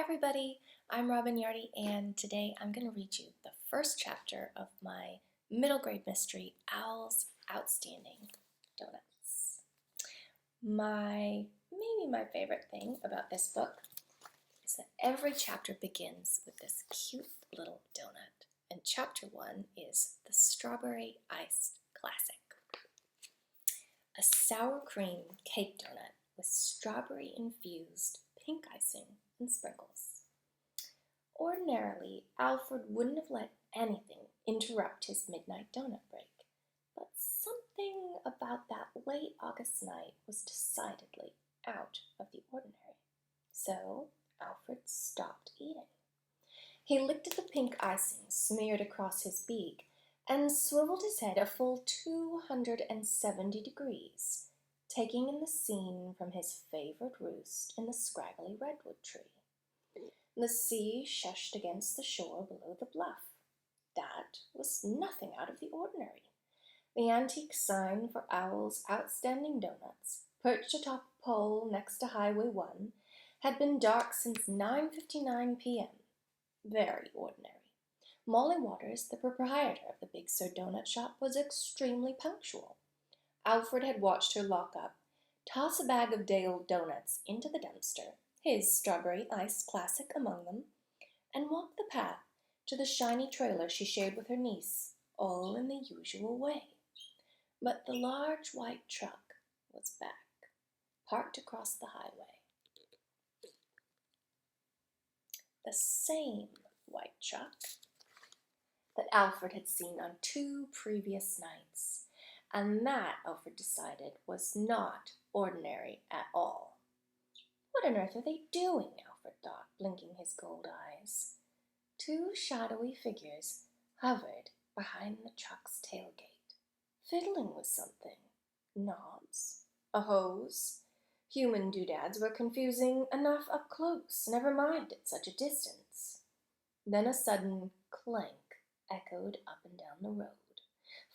everybody, I'm Robin Yardy, and today I'm going to read you the first chapter of my middle grade mystery, Owl's Outstanding Donuts. Maybe my favorite thing about this book is that every chapter begins with this cute little donut, and chapter 1 is the Strawberry Iced Classic. A sour cream cake donut with strawberry infused pink icing and sprinkles. Ordinarily, Alfred wouldn't have let anything interrupt his midnight donut break, but something about that late August night was decidedly out of the ordinary. So Alfred stopped eating. He licked at the pink icing smeared across his beak and swiveled his head a full 270 degrees, taking in the scene from his favorite roost in the scraggly redwood tree. The sea shushed against the shore below the bluff. That was nothing out of the ordinary. The antique sign for Owl's Outstanding Donuts, perched atop a pole next to Highway 1, had been dark since 9:59 p.m. Very ordinary. Molly Waters, the proprietor of the Big Sur Donut Shop, was extremely punctual. Alfred had watched her lock up, toss a bag of day-old donuts into the dumpster, his Strawberry Iced Classic among them, and walk the path to the shiny trailer she shared with her niece, all in the usual way. But the large white truck was back, parked across the highway. The same white truck that Alfred had seen on 2 previous nights, and that, Alfred decided, was not ordinary at all. What on earth are they doing? Alfred thought, blinking his gold eyes. 2 shadowy figures hovered behind the truck's tailgate, fiddling with something. Knobs, a hose. Human doodads were confusing enough up close, never mind at such a distance. Then a sudden clank echoed up and down the road,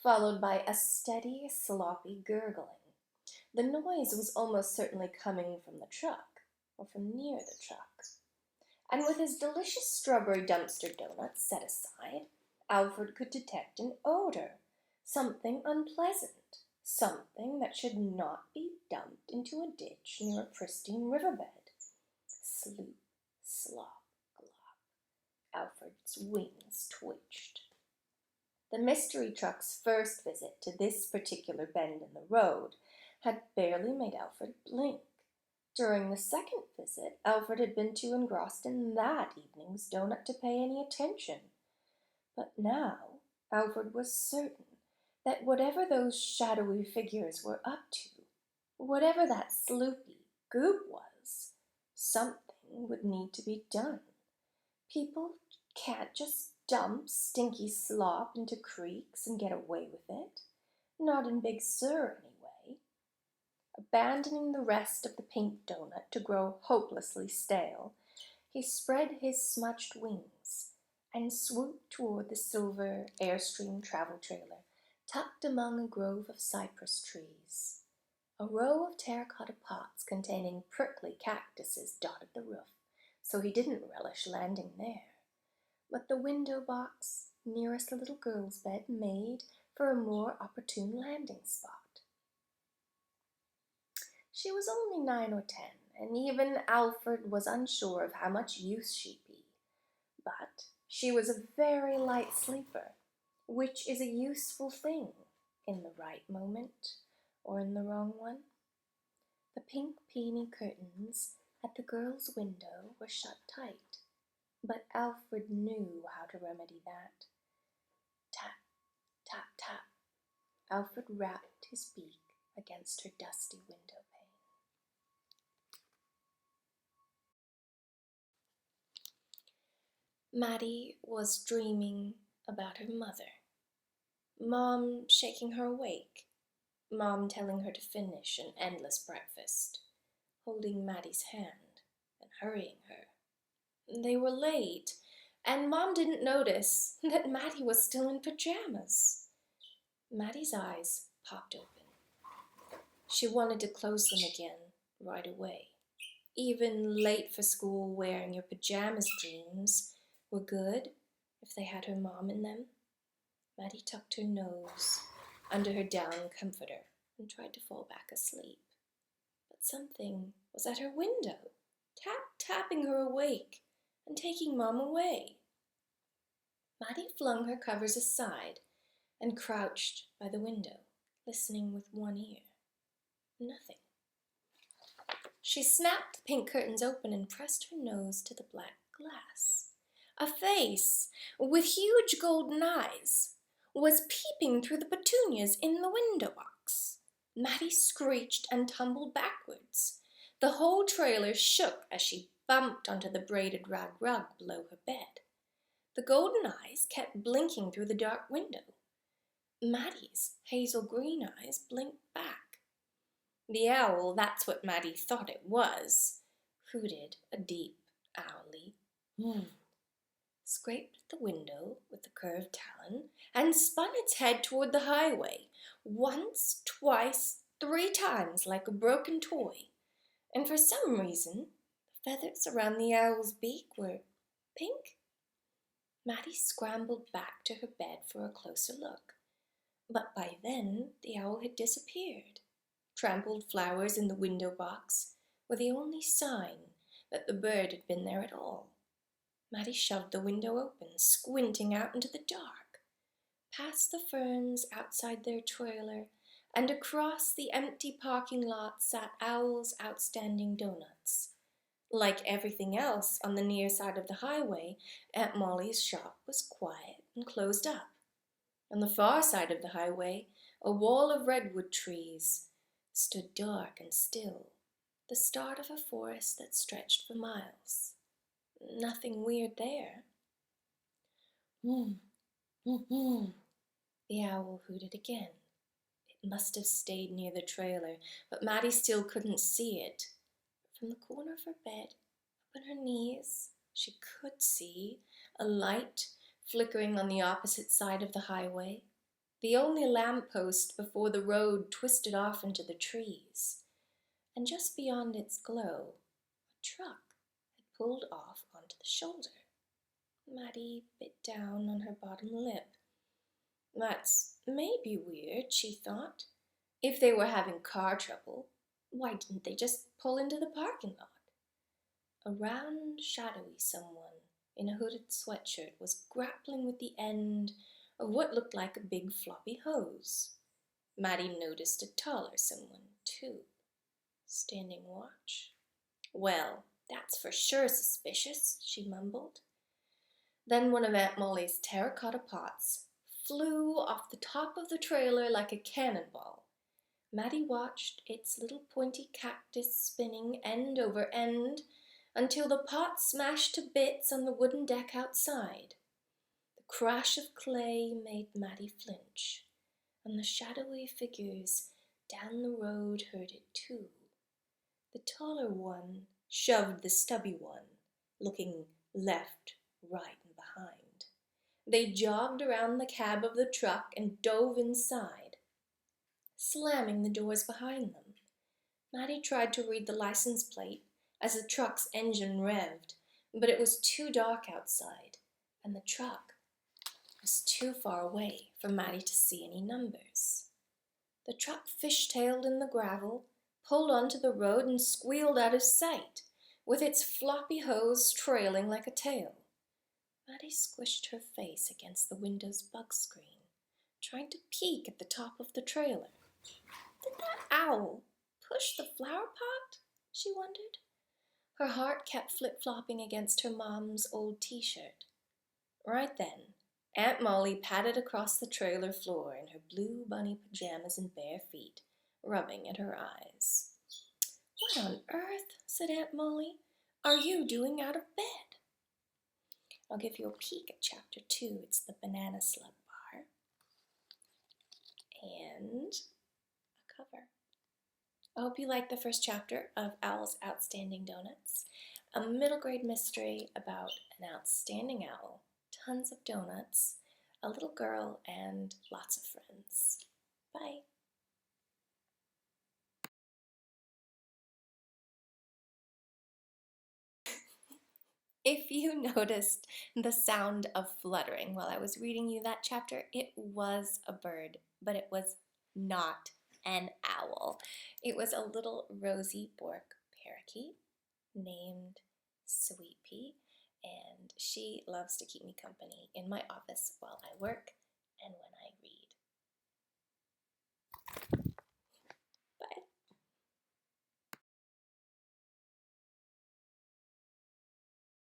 followed by a steady, sloppy gurgling. The noise was almost certainly coming from the truck, or from near the truck. And with his delicious strawberry dumpster donuts set aside, Alfred could detect an odor, something unpleasant, something that should not be dumped into a ditch near a pristine riverbed. Sloop, slop, glop. Alfred's wings twitched. The mystery truck's first visit to this particular bend in the road had barely made Alfred blink. During the second visit, Alfred had been too engrossed in that evening's donut to pay any attention. But now Alfred was certain that whatever those shadowy figures were up to, whatever that sloopy goop was, something would need to be done. People can't just dump stinky slop into creeks and get away with it. Not in Big Sur, anyway. Abandoning the rest of the pink donut to grow hopelessly stale, he spread his smudged wings and swooped toward the silver Airstream travel trailer tucked among a grove of cypress trees. A row of terracotta pots containing prickly cactuses dotted the roof, so he didn't relish landing there. But the window box nearest the little girl's bed made for a more opportune landing spot. She was only 9 or 10, and even Alfred was unsure of how much use she'd be. But she was a very light sleeper, which is a useful thing in the right moment or in the wrong one. The pink peony curtains at the girl's window were shut tight, but Alfred knew how to remedy that. Tap, tap, tap. Alfred rapped his beak against her dusty window pane. Mattie was dreaming about her mother. Mom shaking her awake. Mom telling her to finish an endless breakfast, holding Mattie's hand and hurrying her. They were late, and Mom didn't notice that Mattie was still in pajamas. Mattie's eyes popped open. She wanted to close them again right away. Even late for school wearing your pajamas dreams were good if they had her mom in them. Maddie tucked her nose under her down comforter and tried to fall back asleep. But something was at her window, tapping her awake and taking Mom away. Maddie flung her covers aside and crouched by the window, listening with one ear. Nothing. She snapped the pink curtains open and pressed her nose to the black glass. A face with huge golden eyes was peeping through the petunias in the window box. Maddie screeched and tumbled backwards. The whole trailer shook as she bumped onto the braided rag rug below her bed. The golden eyes kept blinking through the dark window. Maddie's hazel green eyes blinked back. The owl, that's what Maddie thought it was, hooted a deep, owly whoo, scraped the window with the curved talon, and spun its head toward the highway, once, twice, 3 times like a broken toy. And for some reason, the feathers around the owl's beak were pink. Maddie scrambled back to her bed for a closer look, but by then the owl had disappeared. Trampled flowers in the window box were the only sign that the bird had been there at all. Maddie shoved the window open, squinting out into the dark, past the ferns outside their trailer, and across the empty parking lot sat Owl's Outstanding Doughnuts. Like everything else on the near side of the highway, Aunt Molly's shop was quiet and closed up. On the far side of the highway, a wall of redwood trees stood dark and still, the start of a forest that stretched for miles. Nothing weird there. Woo, woo, woo, the owl hooted again. It must have stayed near the trailer, but Maddie still couldn't see it. From the corner of her bed, up on her knees, she could see a light flickering on the opposite side of the highway, the only lamppost before the road twisted off into the trees. And just beyond its glow, a truck had pulled off onto the shoulder. Maddie bit down on her bottom lip. That's maybe weird, she thought. If they were having car trouble, why didn't they just pull into the parking lot? A round, shadowy someone in a hooded sweatshirt was grappling with the end of what looked like a big floppy hose. Maddie noticed a taller someone, too. Standing watch. Well, that's for sure suspicious, she mumbled. Then one of Aunt Molly's terracotta pots flew off the top of the trailer like a cannonball. Maddie watched its little pointy cactus spinning end over end until the pot smashed to bits on the wooden deck outside. The crash of clay made Maddie flinch, and the shadowy figures down the road heard it too. The taller one shoved the stubby one, looking left, right, and behind. They jogged around the cab of the truck and dove inside, slamming the doors behind them. Maddie tried to read the license plate as the truck's engine revved, but it was too dark outside, and the truck was too far away for Maddie to see any numbers. The truck fishtailed in the gravel, pulled onto the road, and squealed out of sight, with its floppy hose trailing like a tail. Maddie squished her face against the window's bug screen, trying to peek at the top of the trailer. Did that owl push the flower pot? She wondered. Her heart kept flip-flopping against her mom's old t-shirt. Right then, Aunt Molly padded across the trailer floor in her blue bunny pajamas and bare feet, rubbing at her eyes. "What on earth," said Aunt Molly, "are you doing out of bed?" I'll give you a peek at chapter 2. It's the banana slug bar. And a cover. I hope you liked the first chapter of Owl's Outstanding Doughnuts, a middle grade mystery about an outstanding owl, tons of donuts, a little girl, and lots of friends. Bye. If you noticed the sound of fluttering while I was reading you that chapter, it was a bird, but it was not an owl. It was a little Rosy Bourke parakeet named Sweet Pea, and she loves to keep me company in my office while I work and when I read.